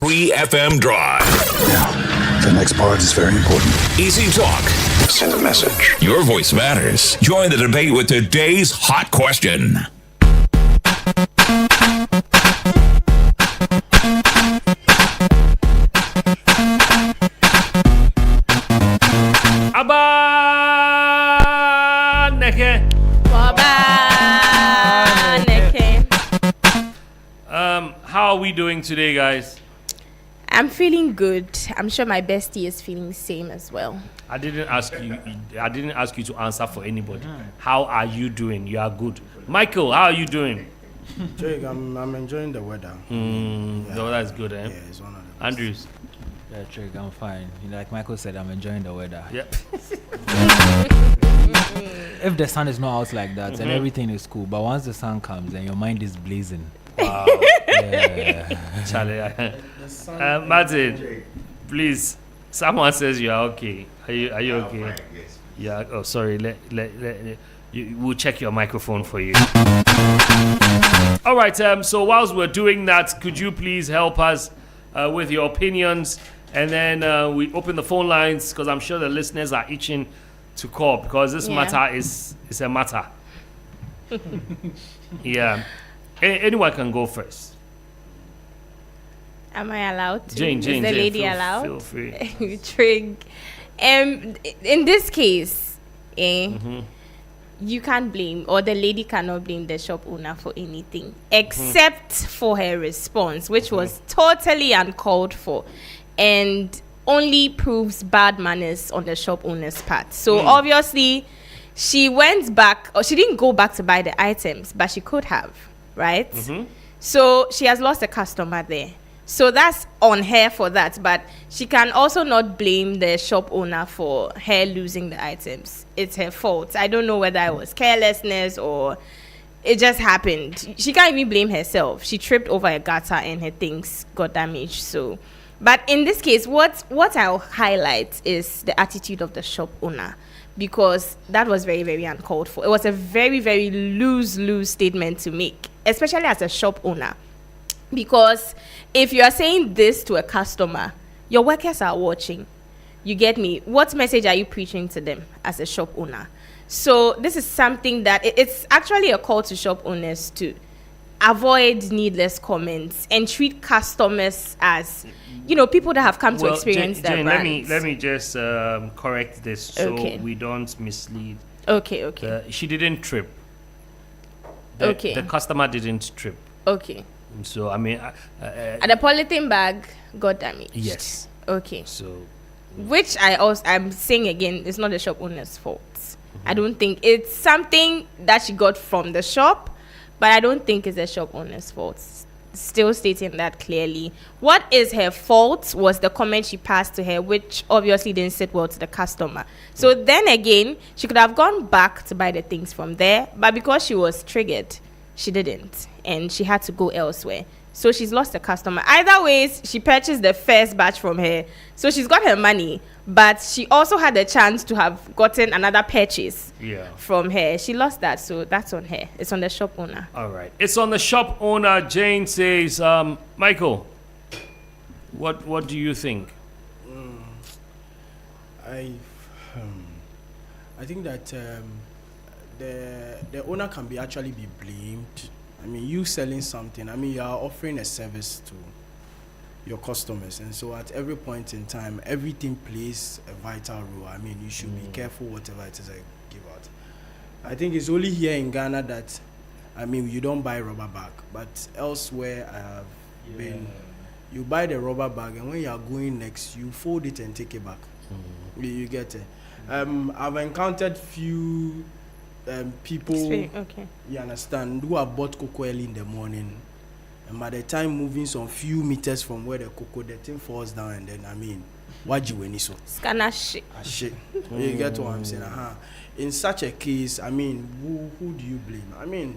Free FM Drive. Now, the next part is very important. Easy talk. Send a message. Your voice matters. Join the debate with today's hot question. How are we doing today, guys? I'm feeling good. I'm sure my bestie is feeling the same as well. I didn't ask you to answer for anybody. How are you doing? You are good. Michael, how are you doing? Jake, I'm enjoying the weather. The weather is good, eh? Yeah, it's one of the best. Andrews. Yeah, Trick, I'm fine. Like Michael said, I'm enjoying the weather. Yep. If the sun is not out like that, then everything is cool. But once the sun comes, then your mind is blazing. Wow. Yeah. Charlie. Martin, please. Someone says you are okay. Are you okay? Fine, yes. Yeah. Oh, sorry. We'll check your microphone for you. All right. So whilst we're doing that, could you please help us with your opinions, and then we open the phone lines because I'm sure the listeners are itching to call because this matter is a matter. Yeah. Anyone can go first. Am I allowed to? Jane, is the lady allowed? Feel free. Trig. In this case, you can't blame, or the lady cannot blame the shop owner for anything except for her response, which was totally uncalled for and only proves bad manners on the shop owner's part. So obviously, she went back, or she didn't go back to buy the items, but she could have, right? So she has lost a customer there. So that's on her for that, but she can also not blame the shop owner for her losing the items. It's her fault. I don't know whether it was carelessness or it just happened. She can't even blame herself. She tripped over a gutter and her things got damaged. So, but in this case, what I'll highlight is the attitude of the shop owner, because that was very, very uncalled for. It was a very, very lose statement to make, especially as a shop owner. Because if you are saying this to a customer, your workers are watching. You get me? What message are you preaching to them as a shop owner? So this is something that it's actually a call to shop owners to avoid needless comments and treat customers as, people that have come to experience their Jane, brands. let me just correct this so we don't mislead. Okay. She didn't trip. The customer didn't trip. Okay. So I mean, and the polythene bag got damaged. Yes. Okay. So, which I'm saying again, it's not the shop owner's fault. I don't think it's something that she got from the shop, but I don't think it's the shop owner's fault. Still stating that clearly. What is her fault was the comment she passed to her, which obviously didn't sit well to the customer. So then again, she could have gone back to buy the things from there, but because she was triggered, she didn't, and she had to go elsewhere. So she's lost a customer. Either ways, she purchased the first batch from her, so she's got her money, but she also had the chance to have gotten another purchase from her. She lost that, so that's on her. It's on the shop owner. All right. It's on the shop owner. Jane says, Michael, what do you think? I think that the owner can actually be blamed. I mean, you selling something, you are offering a service to your customers, and so at every point in time, everything plays a vital role. You should be careful whatever it is I give out. I think it's only here in Ghana that, you don't buy rubber bag, but elsewhere I have been, you buy the rubber bag, and when you are going next, you fold it and take it back. You get it. I've encountered few people, you understand, who have bought cocoa early in the morning, and by the time moving some few meters from where the thing falls down, and then what you when so scanner shit. You get what I'm saying? In such a case, who do you blame?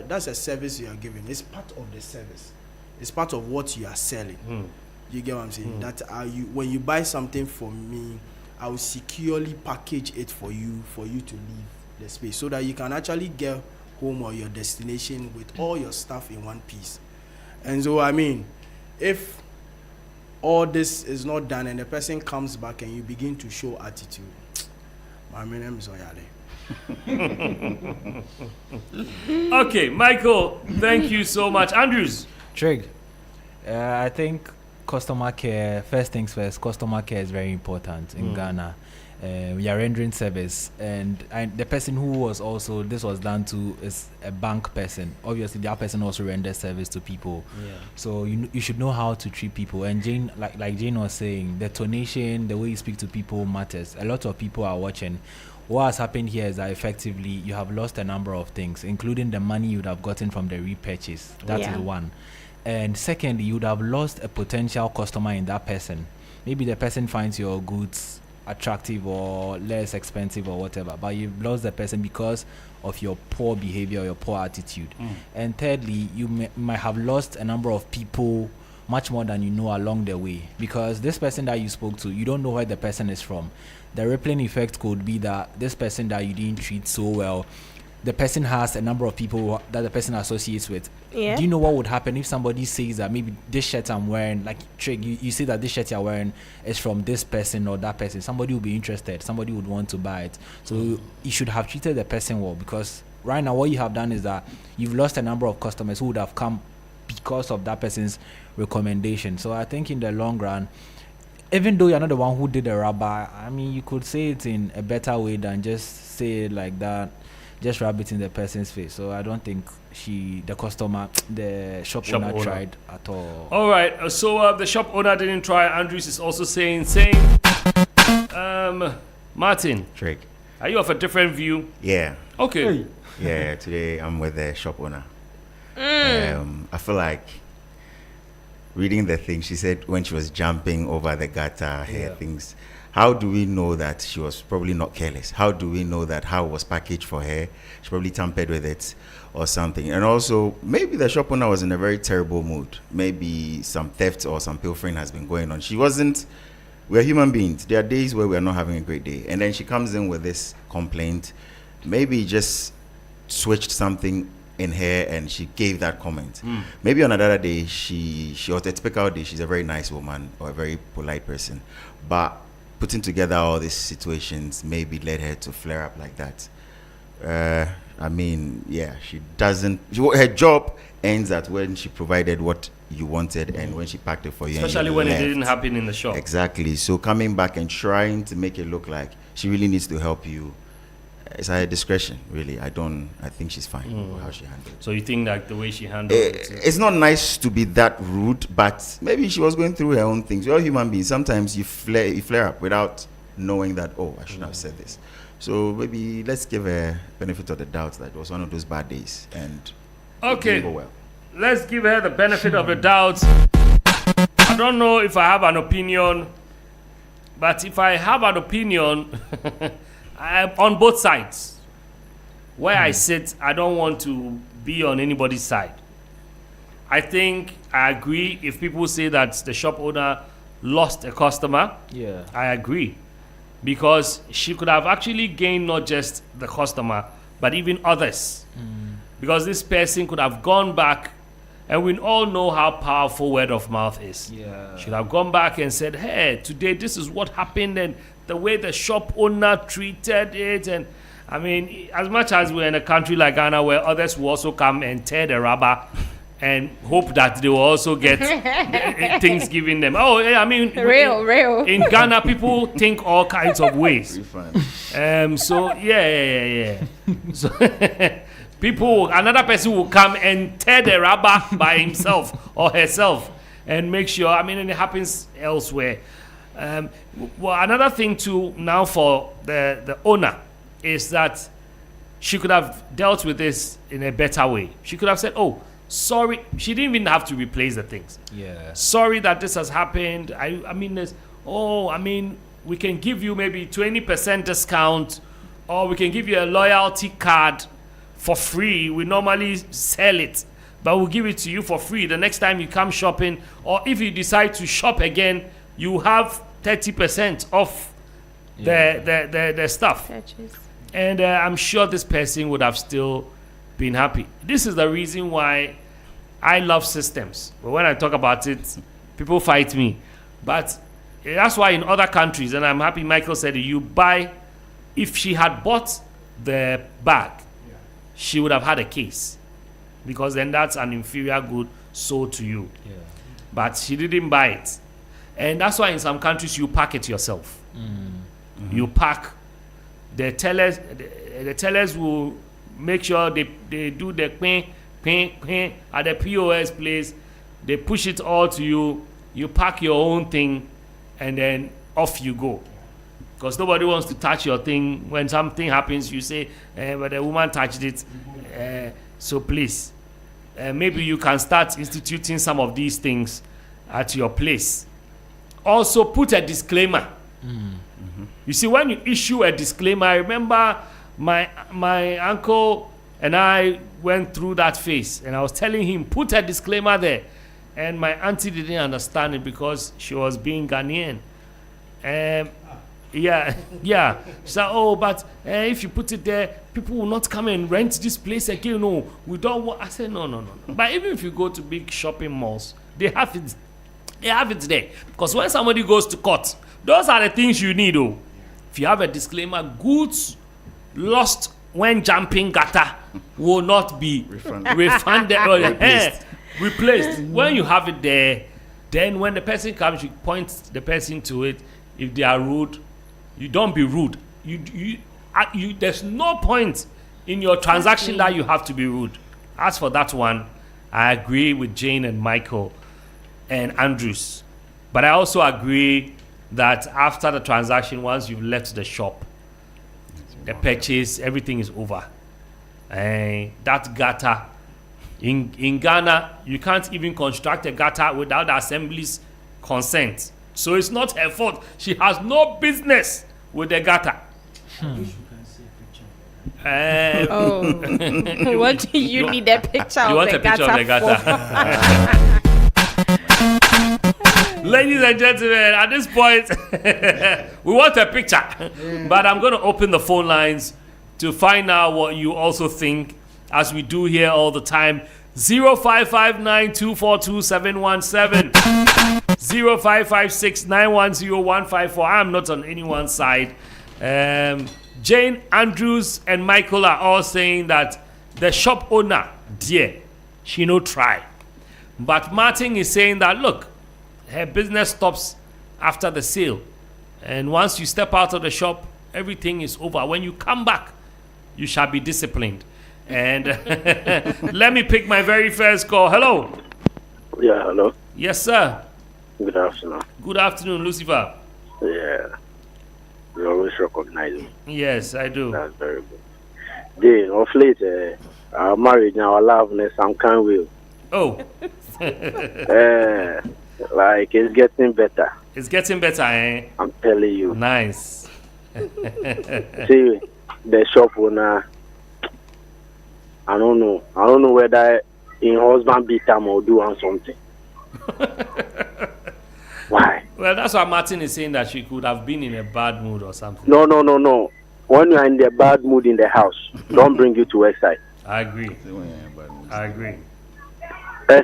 That's a service you are giving. It's part of the service. It's part of what you are selling. You get what I'm saying? That when you buy something from me, I will securely package it for you to leave the space, so that you can actually get home or your destination with all your stuff in one piece. And so if all this is not done and the person comes back and you begin to show attitude. My name is Oyale. Okay, Michael, thank you so much. Andrews. Trig, I think customer care, first things first, customer care is very important in Ghana. We are rendering service, and the person who was also, this was done to, is a bank person. Obviously, that person also renders service to people. Yeah. So you should know how to treat people. And Jane, like Jane was saying, the tonation, the way you speak to people matters. A lot of people are watching. What has happened here is that effectively you have lost a number of things, including the money you would have gotten from the repurchase. That is one. And secondly, you would have lost a potential customer in that person. Maybe the person finds your goods attractive or less expensive or whatever, but you've lost the person because of your poor behavior, your poor attitude. And thirdly, you might have lost a number of people, much more than you know, along the way, because this person that you spoke to, you don't know where the person is from. The rippling effect could be that this person that you didn't treat so well, the person has a number of people that the person associates with. Yeah. Do you know what would happen if somebody says that maybe this shirt I'm wearing, like Trig, you say that this shirt you're wearing is from this person or that person? Somebody will be interested. Somebody would want to buy it. So you should have treated the person well, because right now what you have done is that you've lost a number of customers who would have come because of that person's recommendation. So I think in the long run, even though you're not the one who did the rubber, I mean, you could say it in a better way than just say it like that, just rub it in the person's face. So I don't think the shop owner tried at all. All right, so the shop owner didn't try. Andrews is also saying same. Martin, Drake. Are you of a different view? Yeah. Okay. Yeah, today I'm with the shop owner. I feel like reading the thing she said when she was jumping over the gutter, things. How do we know that she was probably not careless? How do we know that how it was packaged for her? She probably tampered with it or something. And also, maybe the shop owner was in a very terrible mood. Maybe some theft or some pilfering has been going on. She wasn't. We're human beings. There are days where we're not having a great day. And then she comes in with this complaint. Maybe just switched something in her and she gave that comment. Maybe on another day, she was a typical day. She's a very nice woman or a very polite person. But putting together all these situations maybe led her to flare up like that. I mean, yeah, she doesn't. Her job ends at when she provided what you wanted and when she packed it for you. Especially when it didn't happen in the shop. Exactly. So coming back and trying to make it look like she really needs to help you, it's at her discretion, really. I think she's fine with how she handled it. So you think that the way she handled it? It's not nice to be that rude, but maybe she was going through her own things. We're all human beings. Sometimes you flare up without knowing that, oh, I shouldn't have said this. So maybe let's give her benefit of the doubt that it was one of those bad days. And okay, go well. Let's give her the benefit of the doubt. I don't know if I have an opinion, but if I have an opinion, I'm on both sides. Where I sit, I don't want to be on anybody's side. I think I agree if people say that the shop owner lost a customer. Yeah. I agree. Because she could have actually gained not just the customer, but even others. Because this person could have gone back, and we all know how powerful word of mouth is. Yeah. Should have gone back and said, hey, today this is what happened, and the way the shop owner treated it. And I mean, as much as we're in a country like Ghana where others will also come and tear the rubber and hope that they will also get things given them. Oh, yeah, I mean, Real. in Ghana, people think all kinds of ways. Refund. So yeah. So another person will come and tear the rubber by himself or herself and make sure. I mean, and it happens elsewhere. Well, another thing too now for the owner is that she could have dealt with this in a better way. She could have said, oh, sorry. She didn't even have to replace the things. Yeah. Sorry that this has happened. I mean, we can give you maybe 20% discount, or we can give you a loyalty card for free. We normally sell it, but we'll give it to you for free the next time you come shopping, or if you decide to shop again, you have 30% off the stuff. Purchase. And I'm sure this person would have still been happy. This is the reason why I love systems. But when I talk about it, people fight me. But that's why in other countries, and I'm happy Michael said it, you buy, if she had bought the bag, she would have had a case. Because then that's an inferior good sold to you. Yeah. But she didn't buy it. And that's why in some countries you pack it yourself. You pack. The tellers will make sure they do the ping at the POS place. They push it all to you. You pack your own thing, and then off you go. Because nobody wants to touch your thing. When something happens, you say, but the woman touched it. So please, maybe you can start instituting some of these things at your place. Also, put a disclaimer. You see, when you issue a disclaimer, I remember my uncle and I went through that phase, and I was telling him, put a disclaimer there. And my auntie didn't understand it because she was being Ghanaian. Yeah. She said, oh, but if you put it there, people will not come and rent this place again. No, we don't want. I said, no. But even if you go to big shopping malls, they have it. They have it there. Because when somebody goes to court, those are the things you need, oh. If you have a disclaimer, goods lost when jumping gutter will not be refunded or replaced. When you have it there, then when the person comes, you point the person to it. If they are rude, you don't be rude. There's no point in your transaction that you have to be rude. As for that one, I agree with Jane and Michael and Andrews. But I also agree that after the transaction, once you've left the shop, the purchase, everything is over. That gutter, in Ghana, you can't even construct a gutter without the assembly's consent. So it's not her fault. She has no business with the gutter. What do you need a picture You of want the a picture of the gutter gutter? Ladies and gentlemen, at this point, we want a picture. But I'm going to open the phone lines to find out what you also think, as we do here all the time. 0559242717, 0556910154. I'm not on anyone's side. Jane, Andrews, and Michael are all saying that the shop owner, dear, she no try. But Martin is saying that, look, her business stops after the sale. And once you step out of the shop, everything is over. When you come back, you shall be disciplined. And let me pick my very first call. Hello. Yeah, hello. Yes, sir. Good afternoon. Good afternoon, Lucifer. Yeah. You always recognize me. Yes, I do. That's very good. Then, of late, our marriage and our loveness, I'm can't will. Oh. Like, it's getting better. It's getting better, eh? I'm telling you. Nice. See, the shop owner, I don't know whether in husband beat him or do on something. Why? Well, that's why Martin is saying that she could have been in a bad mood or something. No. When you are in the bad mood in the house, don't bring you to website. I agree.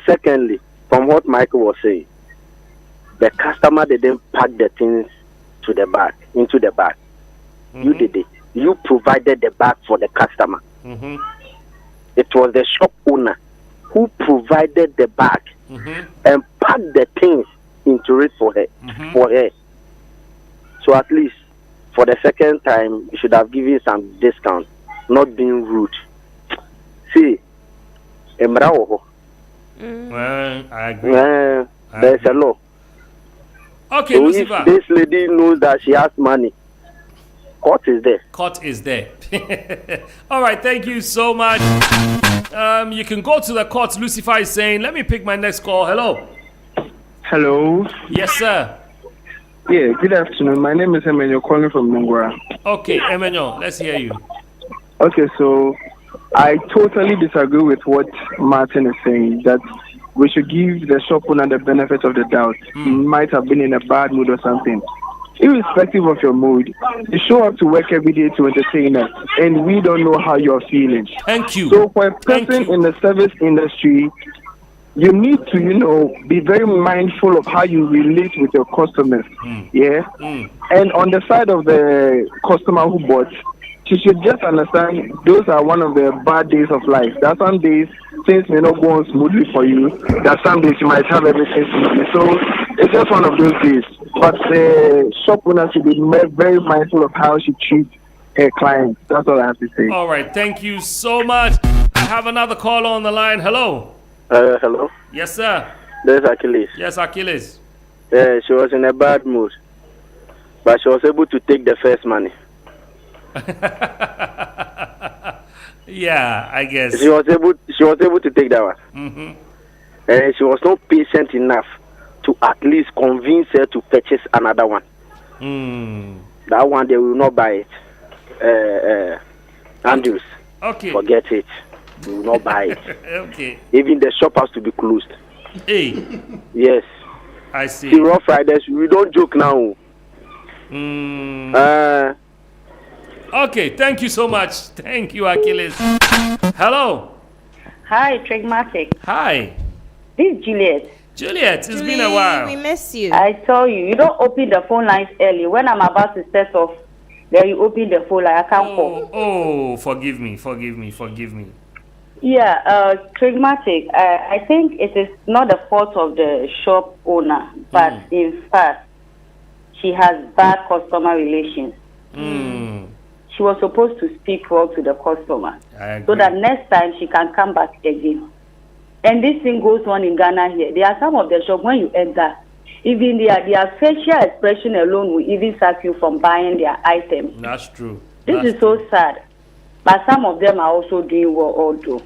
Secondly, from what Michael was saying, the customer didn't pack the things into the bag. Mm-hmm. You did it. You provided the bag for the customer. Mm-hmm. It was the shop owner who provided the bag and packed the things into it for her. So at least for the second time, you should have given some discount, not being rude. See, Well, I agree. There's a law. Okay, so Lucifer. If this lady knows that she has money, court is there. Court is there. All right, thank you so much. You can go to the court. Lucifer is saying, let me pick my next call. Hello. Hello. Yes, sir. Yeah, good afternoon. My name is Emmanuel, calling from Nungwa. Okay, Emmanuel, let's hear you. Okay, so I totally disagree with what Martin is saying, that we should give the shop owner the benefit of the doubt. He might have been in a bad mood or something. Irrespective of your mood, you show up to work every day to entertain us, and we don't know how you're feeling. Thank you. So for a person in the service industry you need to, be very mindful of how you relate with your customers. Yeah. And on the side of the customer who bought, she should just understand those are one of the bad days of life. There are some days things may not go on smoothly for you. There are some days you might have everything smoothly. So it's just one of those days. But the shop owner should be very mindful of how she treats her clients. That's all I have to say. All right. Thank you so much. I have another caller on the line. Hello. Hello. Yes, sir. There's Achilles. Yes, Achilles. She was in a bad mood, but she was able to take the first money. Yeah, I guess. She was able to take that one. And she was not patient enough to at least convince her to purchase another one. That one they will not buy it. Andrews. Okay. Forget it. We will not buy it. Okay. Even the shop has to be closed. Hey. Yes. I see. See, Rough Riders, we don't joke now. Okay, thank you so much. Thank you, Achilles. Hello. Hi, Trigmatic. Hi. This is Juliet. Juliet, it's been a while. We miss you. I tell you, you don't open the phone lines early. When I'm about to set off, then you open the phone line. I can't call. Oh, forgive me. Yeah, Trigmatic, I think it is not the fault of the shop owner, but in fact, she has bad customer relations. She was supposed to speak well to the customer so that next time she can come back again. And this thing goes on in Ghana here. There are some of the shops, when you enter, even their facial expression alone will even sack you from buying their items. That's true. This is so sad. But some of them are also doing well also.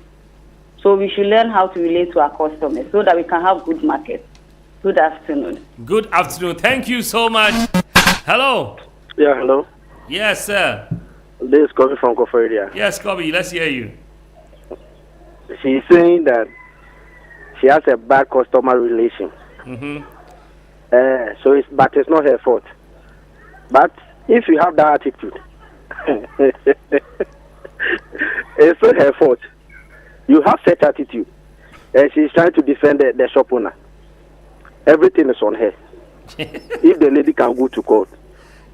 So we should learn how to relate to our customers so that we can have good market. Good afternoon. Good afternoon. Thank you so much. Hello. Yeah, hello. Yes, sir. This is coming from Koforia. Yes, Kobe, let's hear you. She's saying that she has a bad customer relation. But it's not her fault. But if you have that attitude, it's not her fault. You have such attitude, and she's trying to defend the shop owner. Everything is on her. If the lady can go to court,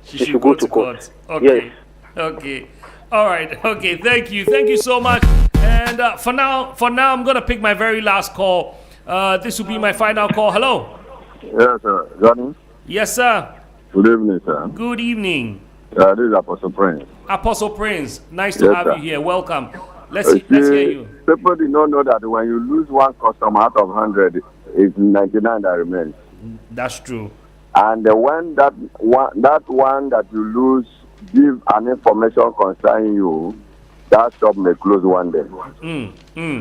she should go to court. Okay. Yes. Okay. All right. Okay. Thank you. Thank you so much. And for now, I'm gonna pick my very last call. This will be my final call. Hello. Yes, sir. Johnny? Yes, sir. Good evening, sir. Good evening. This is Apostle Prince. Apostle Prince, nice to have sir. you here. Welcome. Let's hear you. People do not know that when you lose one customer out of 100, it's 99 that remains. That's true. And when that one that you lose give an information concerning you, that shop may close one day.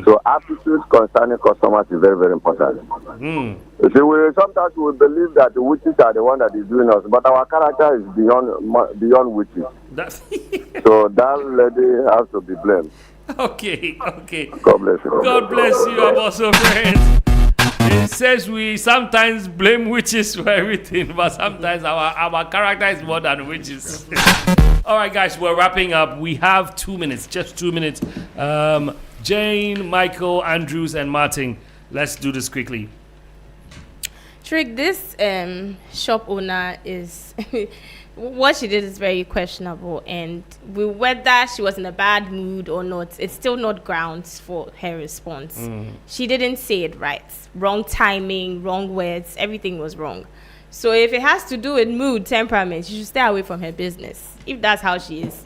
So attitude concerning customers is very, very important. You see, sometimes we believe that the witches are the one that is doing us, but our character is beyond witches. So that lady has to be blamed. Okay. God bless you. God bless you, Apostle Prince. It says we sometimes blame witches for everything, but sometimes our character is more than witches. All right, guys, we're wrapping up. We have 2 minutes, just 2 minutes. Jane, Michael, Andrews, and Martin. Let's do this quickly. Trick, this shop owner is... what she did is very questionable, and whether she was in a bad mood or not, it's still not grounds for her response. She didn't say it right. Wrong timing, wrong words, everything was wrong. So if it has to do with mood, temperament, you should stay away from her business. If that's how she is.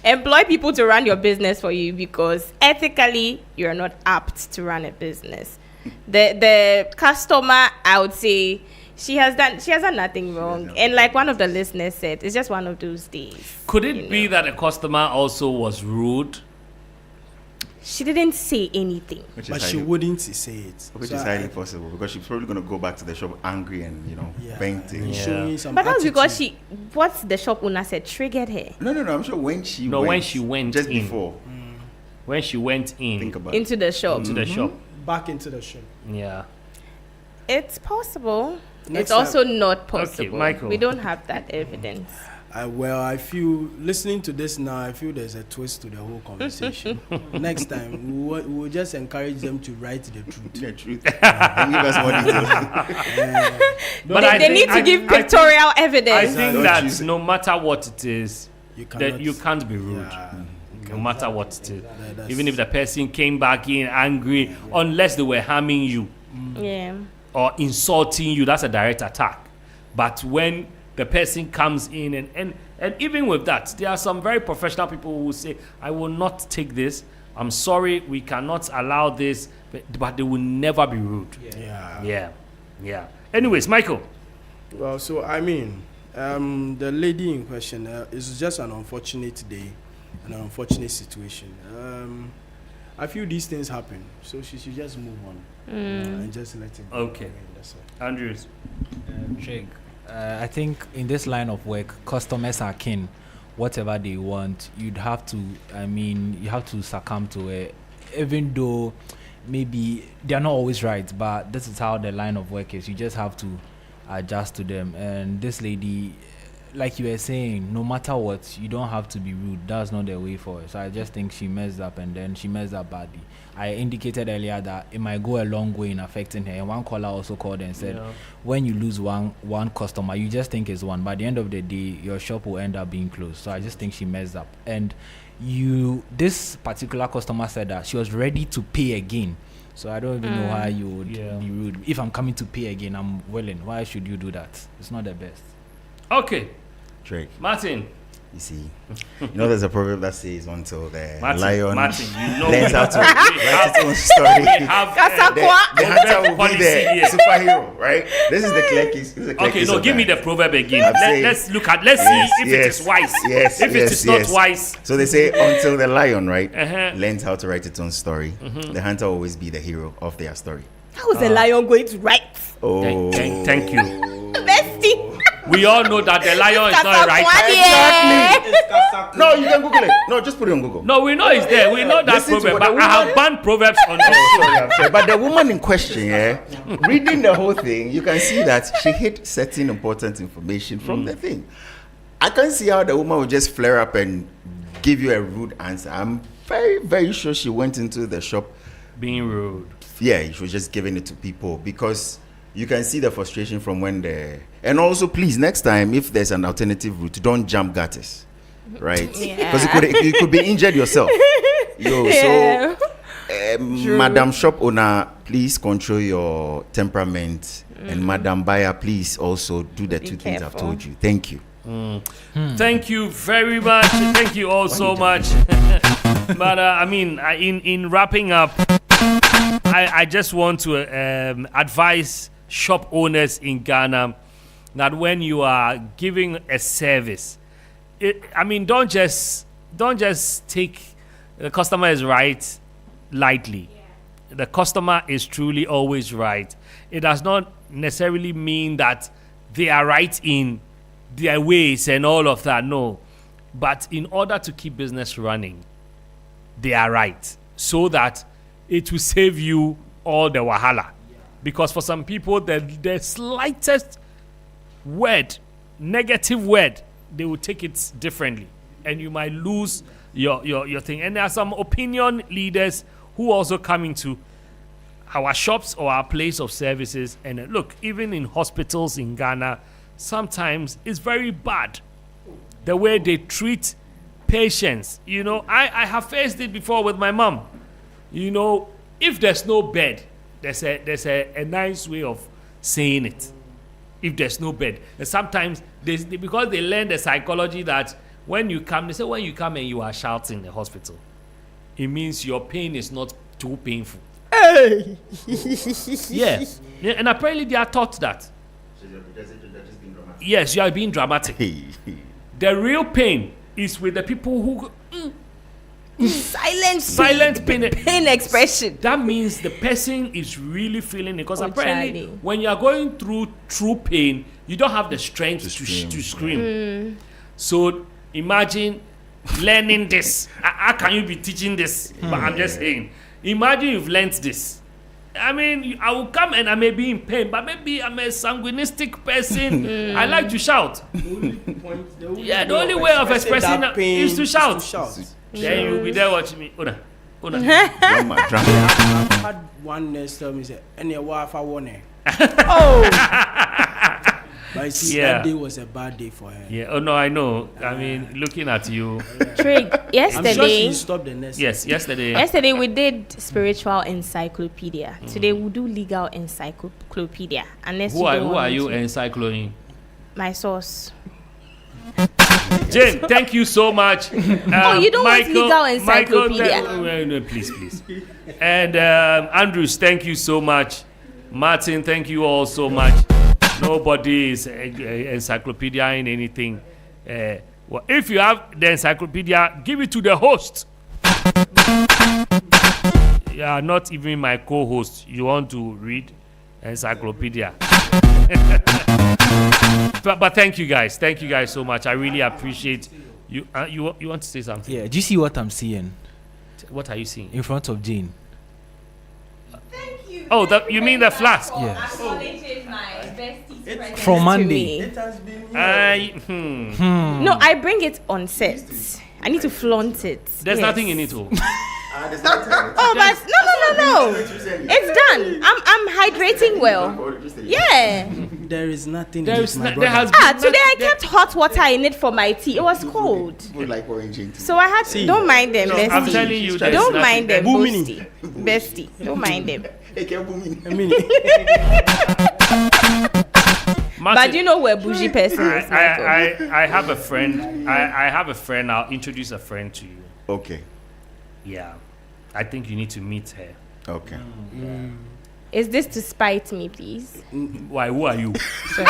Employ people to run your business for you, because ethically, you're not apt to run a business. The customer, I would say, she has done nothing wrong. And like one of the listeners said, it's just one of those days. Could it be that a customer also was rude? She didn't say anything. But she wouldn't say it. Which is highly possible, because she's probably going to go back to the shop angry and, venting. Showing some But that's attitude. because what the shop owner said triggered her. No, I'm sure when she went just in. Before. When she went in. Think about into the shop. Into the shop. Back into the shop. Yeah. It's possible. Next it's also not possible. Okay, Michael. We don't have that evidence. Well, I feel listening to this now, I feel there's a twist to the whole conversation. Next time, we'll just encourage them to write the truth. The truth. And give us more details. But they need to give pictorial evidence. I think Don't that choose it. no matter what it is, cannot- you can't be rude. No matter what it is. that's- Even if the person came back in angry, unless they were harming you Yeah. or insulting you, that's a direct attack. But when the person comes in and even with that, there are some very professional people who say, I will not take this. I'm sorry, we cannot allow this, but they will never be rude. Yeah. Anyways, Michael. Well, so I mean, the lady in question is just an unfortunate day, an unfortunate situation. I feel these things happen, so she should just move on and just let it go. Okay. That's all. Andrews. Trig, I think in this line of work, customers are kin. Whatever they want, you have to succumb to it, even though maybe they're not always right, but this is how the line of work is. You just have to adjust to them. And this lady, like you were saying, no matter what, you don't have to be rude. That's not the way for it. So I just think she messed up, and then she messed up badly. I indicated earlier that it might go a long way in affecting her. And one caller also called and said, when you lose one customer, you just think it's one. By the end of the day, your shop will end up being closed. So I just think she messed up. And this particular customer said that she was ready to pay again. So I don't even know why you would be rude. If I'm coming to pay again, I'm willing. Why should you do that? It's not the best. Okay. Drake. Martin. You see, there's a proverb that says until the Martin, lion you know learns how to write its own story, we have the hunter will be policy the here. superhero, right? This is the clear case. Okay, no, give me the proverb again. I'm saying- Let's see if it is wise. Yes, if it is not wise. So they say until the lion, right, Uh-huh. learns how to write its own story, the hunter will always be the hero of their story. How is the lion going to write? Oh, Thank you. Bestie. We all know that the lion is not right. Exactly. No, you can Google it. No, just put it on Google. No, we know it's there. We know that Listen to proverb. what But the I have woman- banned proverbs on this. I'm sorry. But the woman in question, reading the whole thing, you can see that she hid certain important information from the thing. I can't see how the woman would just flare up and give you a rude answer. I'm very, very sure she went into the shop being rude. Yeah, she was just giving it to people because you can see the frustration from when and also please next time if there's an alternative route, don't jump gutters, right? Because you could be injured yourself. So Madam Shop Owner, please control your temperament, and Madam Buyer, please also do the two things I've told you. Thank you. Thank you very much. Thank you all so much. But in wrapping up, I just want to advise shop owners in Ghana that when you are giving a service, don't just take the customer is right lightly. The customer is truly always right. It does not necessarily mean that they are right in their ways and all of that. No, but in order to keep business running, they are right, so that it will save you all the wahala. Because for some people, the slightest word, negative word, they will take it differently, and you might lose your thing. And there are some opinion leaders who also come into our shops or our place of services. And look, even in hospitals in Ghana, sometimes it's very bad the way they treat patients. I have faced it before with my mom. If there's no bed, there's a nice way of saying it. If there's no bed, and sometimes because they learn the psychology that when you come, they say when you come and you are shouting in the hospital, it means your pain is not too painful. Hey. Yeah, and apparently they are taught that. Yes, you are being dramatic. The real pain is with the people who silent pain expression. That means the person is really feeling it, because apparently when you are going through true pain, you don't have the strength to scream. So imagine learning this. How can you be teaching this? But I'm just saying, imagine you've learned this I mean, I will come and I may be in pain, but maybe I'm a sanguinistic person. I like to shout. The only way of expressing that is to shout. Then you'll be there watching me. Una. Drama. I've had one nurse tell me, say, "Any wife I want it." But you see, that day was a bad day for her. Yeah. Oh no, I know. I mean, looking at you. Trig, yesterday. I'm sure she stopped the nurse. Yes, yesterday. Yesterday we did spiritual encyclopedia. Today we'll do legal encyclopedia. Unless Who are you encyclopeding? My source. Jane, thank you so much. You don't want legal encyclopedia. No, please. And Andrews, thank you so much. Martin, thank you all so much. Nobody is encyclopedia in anything. Well, if you have the encyclopedia, give it to the host. You are not even my co-host. You want to read encyclopedia. But thank you guys so much. I really appreciate you. You want to say something? Yeah. Do you see what I'm seeing? What are you seeing in front of Jane? Thank you. Oh, you mean the flask? Yes. From From Monday. It has been. No, I bring it on set. I need to flaunt it. There's nothing in it. Oh, but no. It's done. I'm hydrating well. Yeah. There is nothing. There in is it, my no- there brother. has Today I kept hot water in it for my tea. It was cold. Like orange into. So I had to. Don't mind them, bestie. I'm telling you, there's Don't nothing mind them, there. bestie. Don't mind them. I mean, But you know we're bougie person. I have a friend. I have a friend. I'll introduce a friend to you. Okay. Yeah. I think you need to meet her. Okay. Is this to spite me, please? Why? Who are you? Sorry.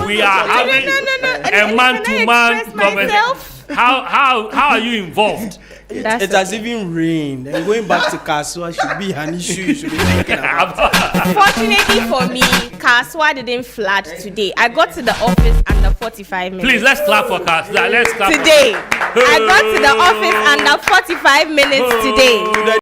We are having a man-to-man conversation. How are you involved? it has even rained. And going back to Kasua should be an issue you should be thinking about. Fortunately for me, Kaswa didn't flood today. I got to the office under 45 minutes. Please, let's clap for Cass. Let's clap. Today. I got to the office under 45 minutes today.